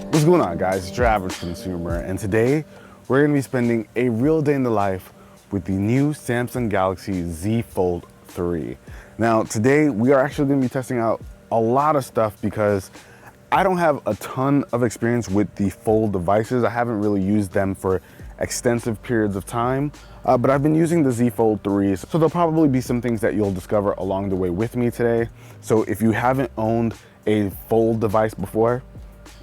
What's going on, guys? It's your average consumer, and today we're going to be spending a real day in the life with the new Samsung Galaxy Z Fold 3. Now, today we are actually going to be testing out a lot of stuff because I don't have a ton of experience with the Fold devices. I haven't really used them for extensive periods of time, but I've been using the Z Fold 3s, so there'll probably be some things that you'll discover along the way with me today. So if you haven't owned a Fold device before,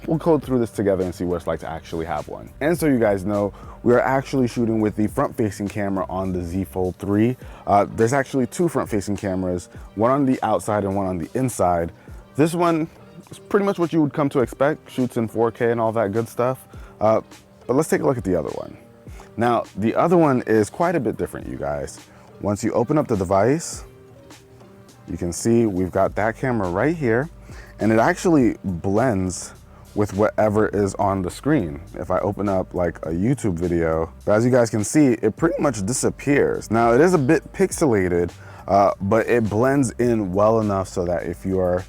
we'll go through this together and see what it's like to actually have one. And so you guys know, we are actually shooting with the front-facing camera on the Z Fold 3. There's actually two front-facing cameras, one on the outside and one on the inside. This one is pretty much what you would come to expect, shoots in 4K and all that good stuff. But let's take a look at the other one. Now, the other one is quite a bit different, you guys. Once you open up the device, you can see we've got that camera right here, and it actually blends with whatever is on the screen. If I open up like a YouTube video, as you guys can see, it pretty much disappears. Now it is a bit pixelated, but it blends in well enough so that if you are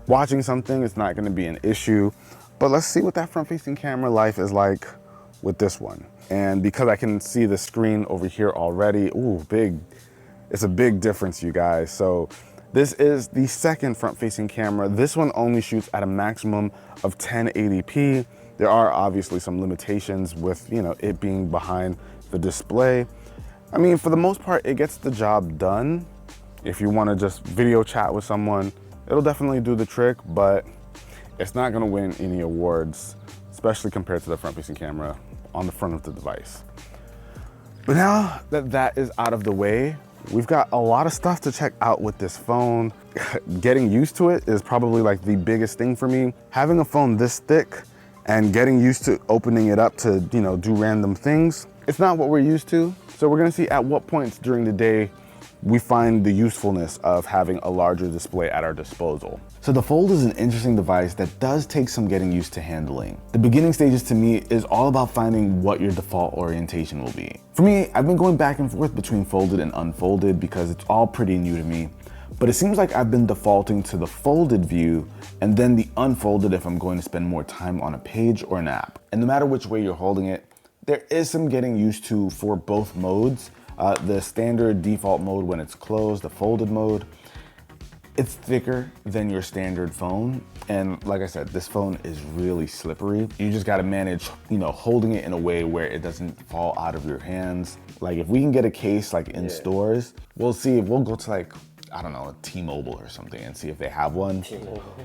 watching something, it's not gonna be an issue. But let's see what that front-facing camera life is like with this one. And because I can see the screen over here already, ooh, big, it's a big difference, you guys. So this is the second front-facing camera. This one only shoots at a maximum of 1080p. There are obviously some limitations with, it being behind the display. I mean, for the most part, it gets the job done. If you want to just video chat with someone, it'll definitely do the trick, but it's not going to win any awards, especially compared to the front-facing camera on the front of the device. But now that that is out of the way, we've got a lot of stuff to check out with this phone. Getting used to it is probably like the biggest thing for me. Having a phone this thick and getting used to opening it up to, do random things, it's not what we're used to. So we're gonna see at what points during the day we find the usefulness of having a larger display at our disposal. So the Fold is an interesting device that does take some getting used to handling. The beginning stages to me is all about finding what your default orientation will be. For me, I've been going back and forth between folded and unfolded because it's all pretty new to me, but it seems like I've been defaulting to the folded view and then the unfolded if I'm going to spend more time on a page or an app. And no matter which way you're holding it, there is some getting used to for both modes. The standard default mode when it's closed, the folded mode, it's thicker than your standard phone. And like I said, this phone is really slippery. You just gotta manage, holding it in a way where it doesn't fall out of your hands. Like if we can get a case like in stores, we'll see if we'll go to like, I don't know, a T-Mobile or something and see if they have one.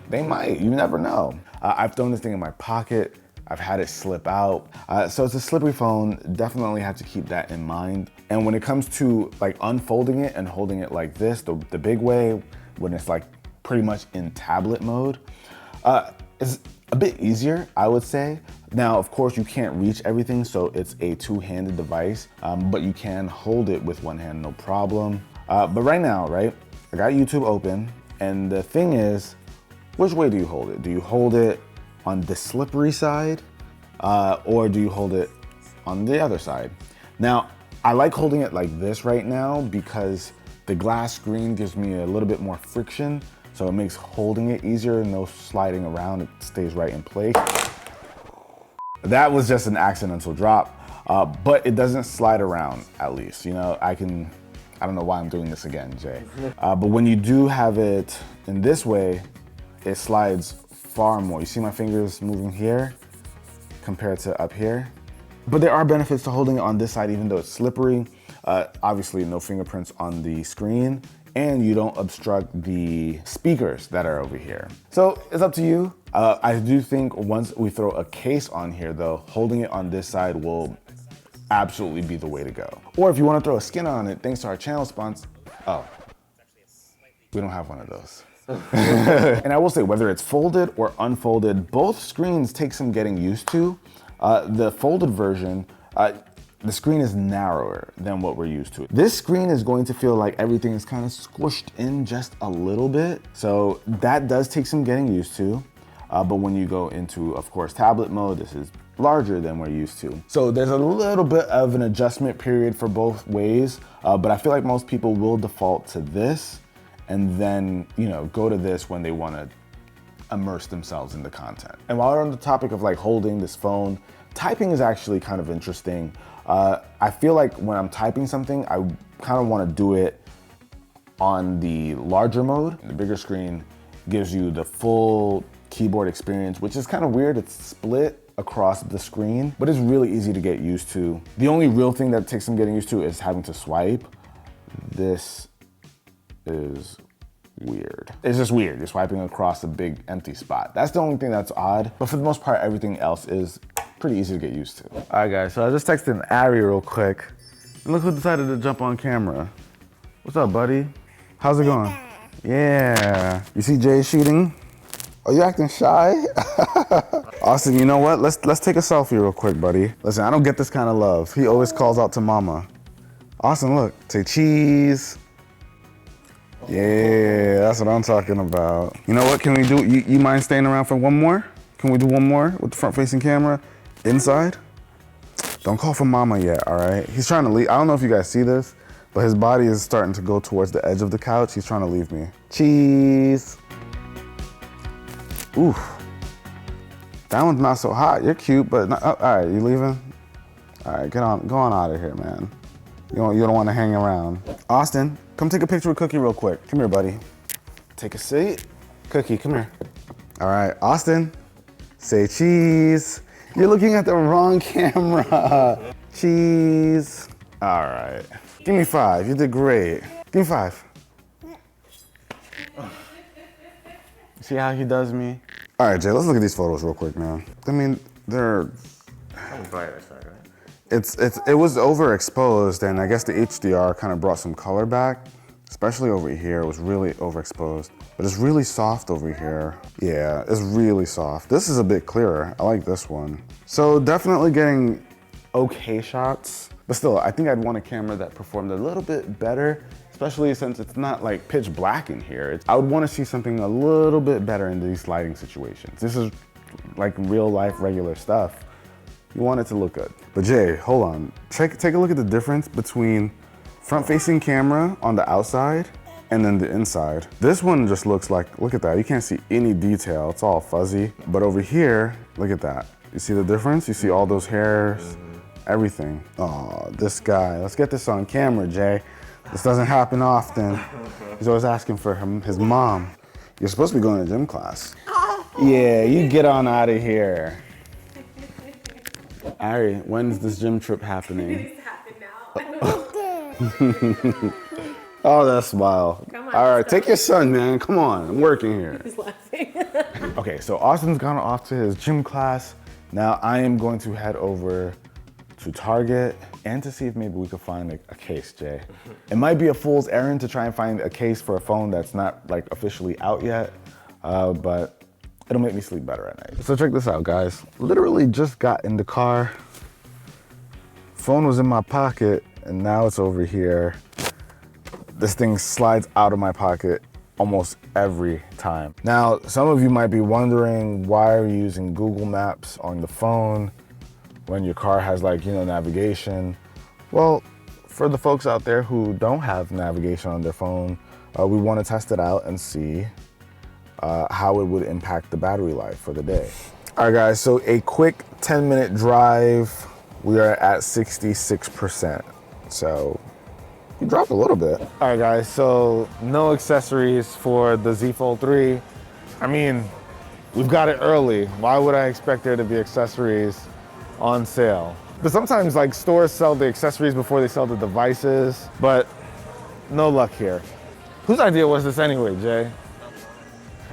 They might, you never know. I've thrown this thing in my pocket. I've had it slip out. So it's a slippery phone, definitely have to keep that in mind. And when it comes to like unfolding it and holding it like this, the big way, when it's like pretty much in tablet mode, it's a bit easier, I would say. Now, of course, you can't reach everything, so it's a two-handed device, but you can hold it with one hand, no problem. But right now, right, I got YouTube open, and the thing is, which way do you hold it? Do you hold it on the slippery side, or do you hold it on the other side? Now, I like holding it like this right now because the glass screen gives me a little bit more friction, so it makes holding it easier, no sliding around, it stays right in place. That was just an accidental drop, but it doesn't slide around, at least. I don't know why I'm doing this again, Jay. But when you do have it in this way, it slides far more. You see my fingers moving here compared to up here? But there are benefits to holding it on this side even though it's slippery. Obviously no fingerprints on the screen, and you don't obstruct the speakers that are over here. So it's up to you. I do think once we throw a case on here though, holding it on this side will absolutely be the way to go. Or if you want to throw a skin on it, thanks to our channel sponsor, we don't have one of those. And I will say, whether it's folded or unfolded, both screens take some getting used to. The folded version, the screen is narrower than what we're used to. This screen is going to feel like everything is kind of squished in just a little bit. So that does take some getting used to. But when you go into, of course, tablet mode, this is larger than we're used to. So there's a little bit of an adjustment period for both ways, but I feel like most people will default to this and then, go to this when they want to immerse themselves in the content. And while we're on the topic of like holding this phone, typing is actually kind of interesting. I feel like when I'm typing something, I kind of want to do it on the larger mode. The bigger screen gives you the full keyboard experience, which is kind of weird. It's split across the screen, but it's really easy to get used to. The only real thing that takes some getting used to is having to swipe. This is weird. It's just weird. You're swiping across a big empty spot. That's the only thing that's odd, but for the most part, everything else is pretty easy to get used to. All right, guys, so I just texted Ari real quick, and look who decided to jump on camera. What's up, buddy? How's it going? Yeah. You see Jay shooting? Are you acting shy? Austin, you know what? Let's take a selfie real quick, buddy. Listen, I don't get this kind of love. He always calls out to mama. Austin, look, say cheese. Yeah, that's what I'm talking about. You know what, can we do, you mind staying around for one more? Can we do one more with the front-facing camera inside? Don't call for mama yet, all right? He's trying to leave. I don't know if you guys see this, but his body is starting to go towards the edge of the couch. He's trying to leave me. Cheese. Ooh, that one's not so hot. You're cute, but not, all right, you leaving? All right, go on out of here, man. You don't want to hang around. Austin, come take a picture with Cookie real quick. Come here, buddy. Take a seat. Cookie, come here. All right, Austin, say cheese. You're looking at the wrong camera. Cheese. All right. Give me 5. You did great. Give me 5. See how he does me? All right, Jay, let's look at these photos real quick, man. I mean, they're... brighter side, right? It was overexposed, and I guess the HDR kind of brought some color back, especially over here. It was really overexposed, but it's really soft over here. Yeah, it's really soft. This is a bit clearer. I like this one. So definitely getting okay shots, but still, I think I'd want a camera that performed a little bit better, especially since it's not like pitch black in here. I would want to see something a little bit better in these lighting situations. This is like real life, regular stuff. You want it to look good. But Jay, hold on. Take a look at the difference between front-facing camera on the outside and then the inside. This one just looks like, look at that. You can't see any detail. It's all fuzzy. But over here, look at that. You see the difference? You see all those hairs, everything. Oh, this guy. Let's get this on camera, Jay. This doesn't happen often. He's always asking for his mom. You're supposed to be going to gym class. Yeah, you get on out of here. Ari, when's this gym trip happening? It's happened now. Oh, that smile. Come on, all right, take your son, man. Come on, I'm working here. He's laughing. Okay, so Austin's gone off to his gym class. Now I am going to head over to Target and to see if maybe we could find a case, Jay. It might be a fool's errand to try and find a case for a phone that's not like officially out yet, but it'll make me sleep better at night. So check this out, guys. Literally just got in the car. Phone was in my pocket and now it's over here. This thing slides out of my pocket almost every time. Now, some of you might be wondering, why are you using Google Maps on the phone when your car has like, navigation? Well, for the folks out there who don't have navigation on their phone, we want to test it out and see how it would impact the battery life for the day. All right, guys, so a quick 10-minute drive. We are at 66%, so we dropped a little bit. All right, guys, so no accessories for the Z Fold 3. I mean, we've got it early. Why would I expect there to be accessories on sale? But sometimes like stores sell the accessories before they sell the devices, but no luck here. Whose idea was this anyway, Jay?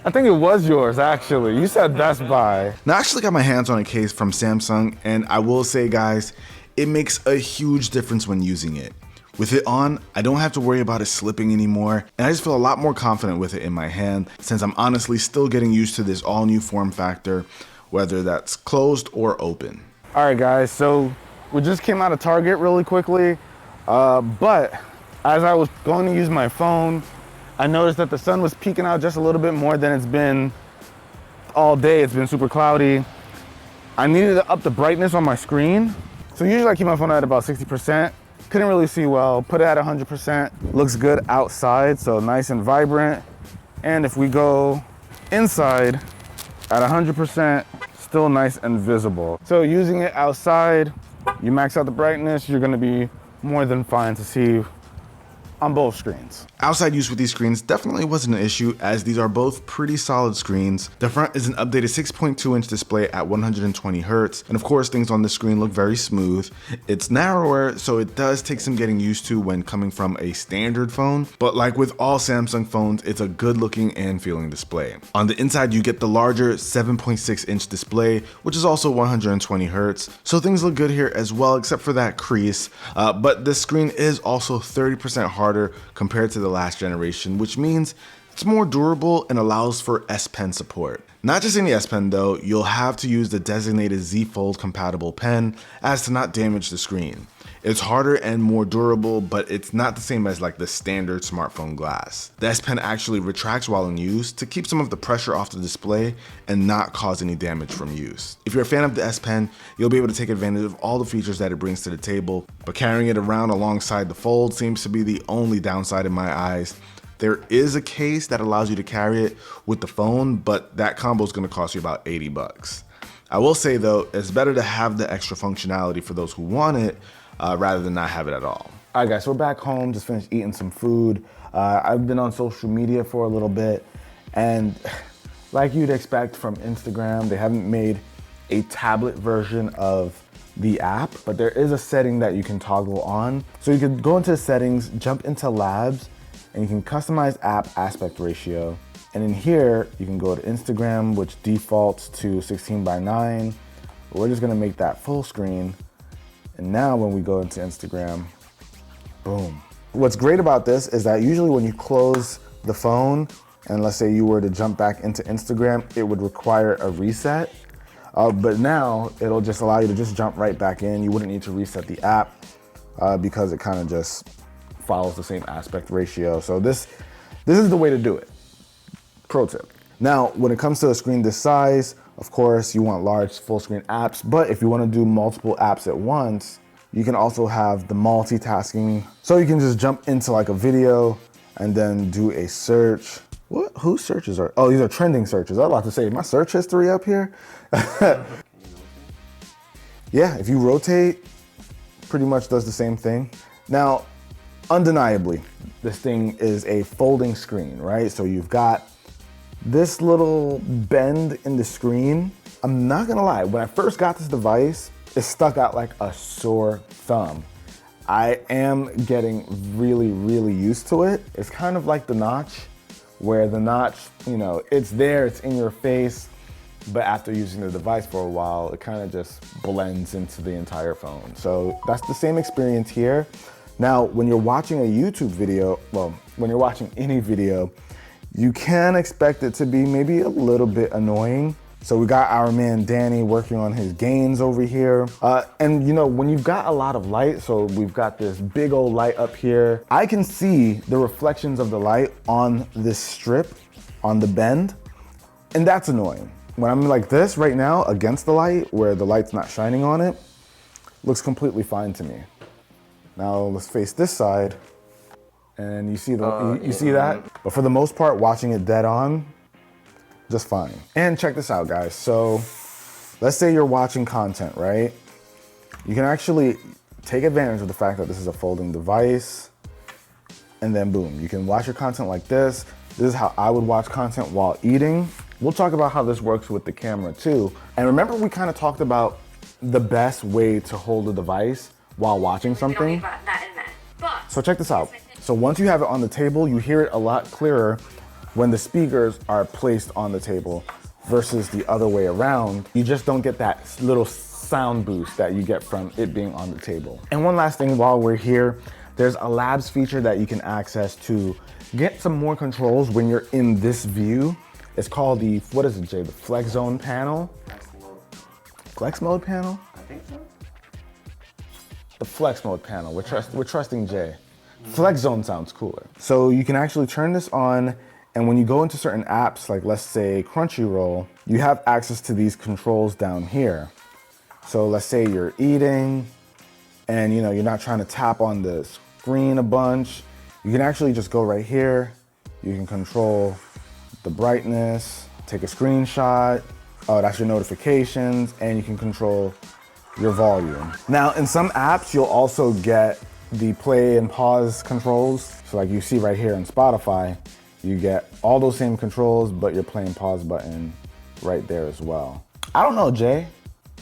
I think it was yours, actually. You said Best Buy. Now, I actually got my hands on a case from Samsung, and I will say, guys, it makes a huge difference when using it. With it on, I don't have to worry about it slipping anymore, and I just feel a lot more confident with it in my hand, since I'm honestly still getting used to this all-new form factor, whether that's closed or open. All right, guys, so we just came out of Target really quickly, but as I was going to use my phone, I noticed that the sun was peeking out just a little bit more than it's been all day. It's been super cloudy. I needed to up the brightness on my screen. So usually I keep my phone at about 60%. Couldn't really see well, put it at 100%. Looks good outside, so nice and vibrant. And if we go inside, At 100%, still nice and visible. So using it outside, you max out the brightness, you're gonna be more than fine to see on both screens. Outside use with these screens definitely wasn't an issue, as these are both pretty solid screens. The front is an updated 6.2-inch display at 120 Hz, and of course things on the screen look very smooth. It's narrower, so it does take some getting used to when coming from a standard phone, but like with all Samsung phones, it's a good looking and feeling display. On the inside you get the larger 7.6-inch display, which is also 120 Hz, so things look good here as well, except for that crease, but this screen is also 30% harder compared to the last generation, which means it's more durable and allows for S Pen support. Not just any S Pen though, you'll have to use the designated Z Fold compatible pen as to not damage the screen. It's harder and more durable, but it's not the same as like the standard smartphone glass. The S Pen actually retracts while in use to keep some of the pressure off the display and not cause any damage from use. If you're a fan of the S Pen, you'll be able to take advantage of all the features that it brings to the table, but carrying it around alongside the Fold seems to be the only downside in my eyes. There is a case that allows you to carry it with the phone, but that combo is going to cost you about 80 bucks. I will say though, it's better to have the extra functionality for those who want it, rather than not have it at all. All right guys, so we're back home, just finished eating some food. I've been on social media for a little bit, and like you'd expect from Instagram, they haven't made a tablet version of the app, but there is a setting that you can toggle on. So you can go into settings, jump into labs, and you can customize app aspect ratio. And in here, you can go to Instagram, which defaults to 16:9. We're just gonna make that full screen. And now when we go into Instagram, boom. What's great about this is that usually when you close the phone, and let's say you were to jump back into Instagram, it would require a reset. But now it'll just allow you to just jump right back in. You wouldn't need to reset the app because it kind of just follows the same aspect ratio. So this is the way to do it. Pro tip. Now, when it comes to a screen this size, of course, you want large full screen apps, but if you want to do multiple apps at once, you can also have the multitasking. So you can just jump into like a video and then do a search. What? Whose searches are? Oh, these are trending searches. I was about to say, my search history up here. Yeah, if you rotate, pretty much does the same thing. Now, undeniably, this thing is a folding screen, right? So you've got this little bend in the screen. I'm not gonna lie, when I first got this device, it stuck out like a sore thumb. I am getting really, really used to it. It's kind of like the notch, where the notch, you know, it's there, it's in your face, but after using the device for a while, it kind of just blends into the entire phone. So that's the same experience here. Now, when you're watching a YouTube video, well, when you're watching any video, you can expect it to be maybe a little bit annoying. So we got our man Danny working on his gains over here. And you know, when you've got a lot of light, so we've got this big old light up here, I can see the reflections of the light on this strip, on the bend, and that's annoying. When I'm like this right now against the light, where the light's not shining on it, looks completely fine to me. Now let's face this side, and you see you see that? But for the most part, watching it dead on, just fine. And check this out, guys. So let's say you're watching content, right? You can actually take advantage of the fact that this is a folding device, and then boom, you can watch your content like this. This is how I would watch content while eating. We'll talk about how this works with the camera too. And remember, we kind of talked about the best way to hold a device while watching something. So check this out. So once you have it on the table, you hear it a lot clearer when the speakers are placed on the table versus the other way around. You just don't get that little sound boost that you get from it being on the table. And one last thing while we're here, there's a labs feature that you can access to get some more controls when you're in this view. It's called the, what is it, Jay? The Flex Zone panel? Flex mode panel? I think so. The Flex mode panel. We're trusting Jay. Flex Zone sounds cooler. So you can actually turn this on, and when you go into certain apps, like let's say Crunchyroll, you have access to these controls down here. So let's say you're eating, and you know, you're not trying to tap on the screen a bunch. You can actually just go right here. You can control the brightness, take a screenshot, Oh, that's your notifications, and you can control your volume. Now, in some apps, you'll also get the play and pause controls. So like you see right here in Spotify, you get all those same controls, but your play and pause button right there as well. I don't know, Jay.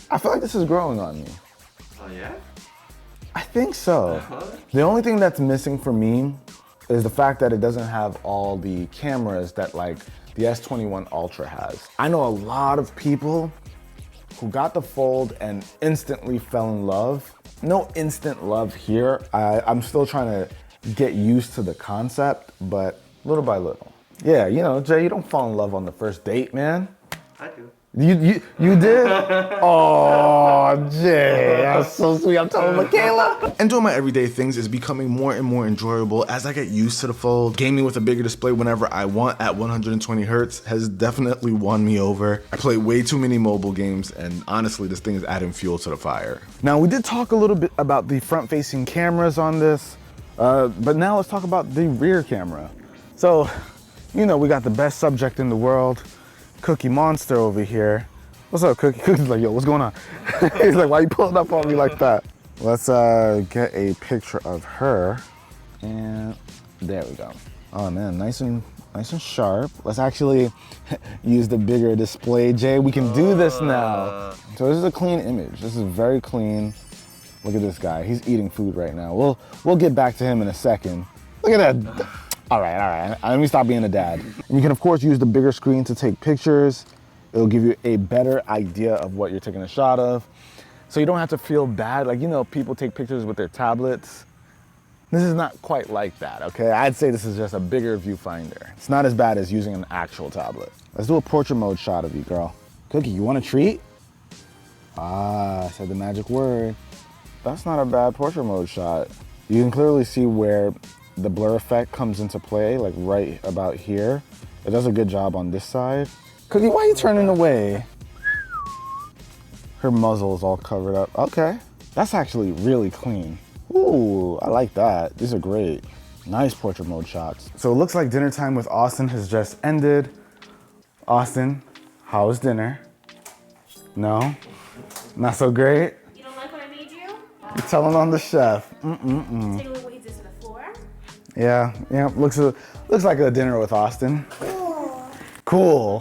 I feel like this is growing on me. Oh yeah? I think so. The only thing that's missing for me is the fact that it doesn't have all the cameras that like the S21 Ultra has. I know a lot of people who got the Fold and instantly fell in love. No instant love here. I'm still trying to get used to the concept, but little by little. Yeah, you know, Jay, you don't fall in love on the first date, man. I do. You did? Oh, Jay, that's so sweet. I'm telling Michaela. And doing my everyday things is becoming more and more enjoyable as I get used to the Fold. Gaming with a bigger display whenever I want at 120 hertz has definitely won me over. I play way too many mobile games, and honestly, this thing is adding fuel to the fire. Now, we did talk a little bit about the front-facing cameras on this, but now let's talk about the rear camera. So, you know, we got the best subject in the world, Cookie Monster over here. What's up, Cookie? Cookie's like, yo, what's going on? He's like, why you pulling up on me like that? Let's get a picture of her. And there we go. Oh man, nice and sharp. Let's actually use the bigger display, Jay. We can do this now. So this is a clean image. This is very clean. Look at this guy. He's eating food right now. We'll get back to him in a second. Look at that. All right. Let me stop being a dad. And you can, of course, use the bigger screen to take pictures. It'll give you a better idea of what you're taking a shot of. So you don't have to feel bad. Like, you know, people take pictures with their tablets. This is not quite like that, okay? I'd say this is just a bigger viewfinder. It's not as bad as using an actual tablet. Let's do a portrait mode shot of you, girl. Cookie, you want a treat? Ah, I said the magic word. That's not a bad portrait mode shot. You can clearly see where the blur effect comes into play, like right about here. It does a good job on this side. Cookie, why are you turning away? Her muzzle's all covered up. Okay, that's actually really clean. Ooh, I like that. These are great. Nice portrait mode shots. So it looks like dinner time with Austin has just ended. Austin, how was dinner? No? Not so great? You don't like what I made you? You're telling on the chef. Take a look what he did to the floor. Yeah, looks like a dinner with Austin. Cool.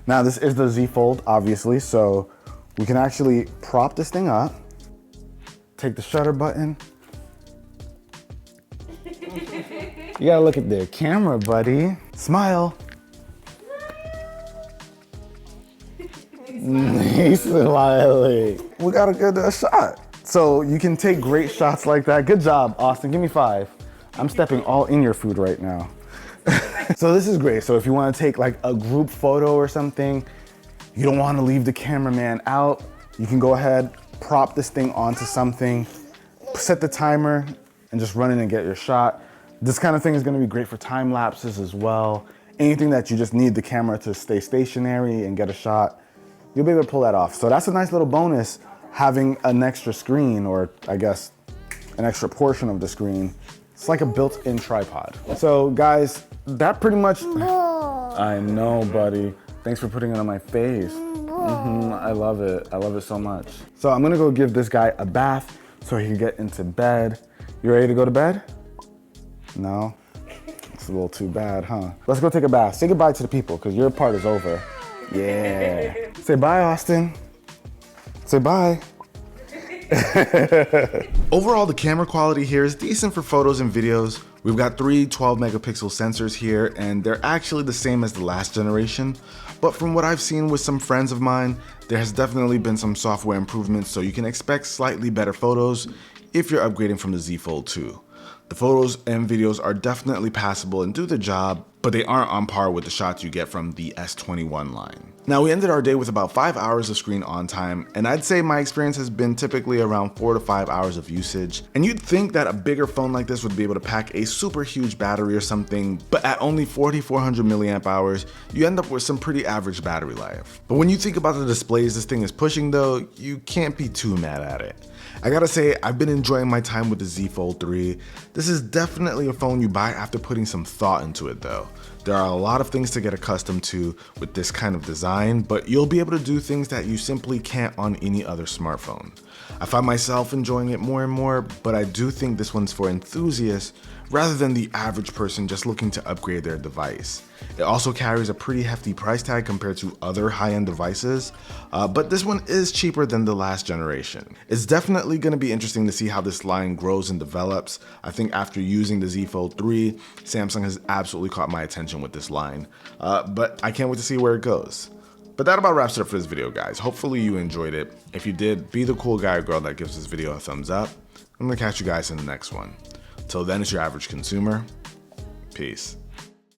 Now this is the Z Fold, obviously, so we can actually prop this thing up, take the shutter button. You gotta look at the camera, buddy. Smile. He's smiling. We got a good shot. So you can take great shots like that. Good job, Austin. Give me 5. I'm stepping all in your food right now. So this is great. So if you want to take like a group photo or something, you don't want to leave the cameraman out, you can go ahead, prop this thing onto something, set the timer, and just run in and get your shot. This kind of thing is going to be great for time lapses as well. Anything that you just need the camera to stay stationary and get a shot, you'll be able to pull that off. So that's a nice little bonus, having an extra screen, or I guess an extra portion of the screen. It's like a built-in tripod. So guys, that pretty much, I know, buddy. Thanks for putting it on my face. I love it. I love it so much. So I'm gonna go give this guy a bath so he can get into bed. You ready to go to bed? No? It's a little too bad, huh? Let's go take a bath. Say goodbye to the people, because your part is over. Yeah. Say bye, Austin. Say bye. Overall, the camera quality here is decent for photos and videos. We've got 3 12 megapixel sensors here, and they're actually the same as the last generation. But from what I've seen with some friends of mine, there has definitely been some software improvements, so you can expect slightly better photos if you're upgrading from the Z Fold 2. The photos and videos are definitely passable and do the job, but they aren't on par with the shots you get from the S21 line. Now, we ended our day with about 5 hours of screen on time, and I'd say my experience has been typically around 4 to 5 hours of usage. And you'd think that a bigger phone like this would be able to pack a super huge battery or something, but at only 4,400 milliamp hours, you end up with some pretty average battery life. But when you think about the displays this thing is pushing though, you can't be too mad at it. I gotta say, I've been enjoying my time with the Z Fold 3. This is definitely a phone you buy after putting some thought into it though. There are a lot of things to get accustomed to with this kind of design, but you'll be able to do things that you simply can't on any other smartphone. I find myself enjoying it more and more, but I do think this one's for enthusiasts rather than the average person just looking to upgrade their device. It also carries a pretty hefty price tag compared to other high-end devices, but this one is cheaper than the last generation. It's definitely going to be interesting to see how this line grows and develops. I think after using the Z Fold 3, Samsung has absolutely caught my attention with this line, but I can't wait to see where it goes. But that about wraps it up for this video, guys. Hopefully you enjoyed it. If you did, be the cool guy or girl that gives this video a thumbs up. I'm gonna catch you guys in the next one. Till then, it's your average consumer. Peace.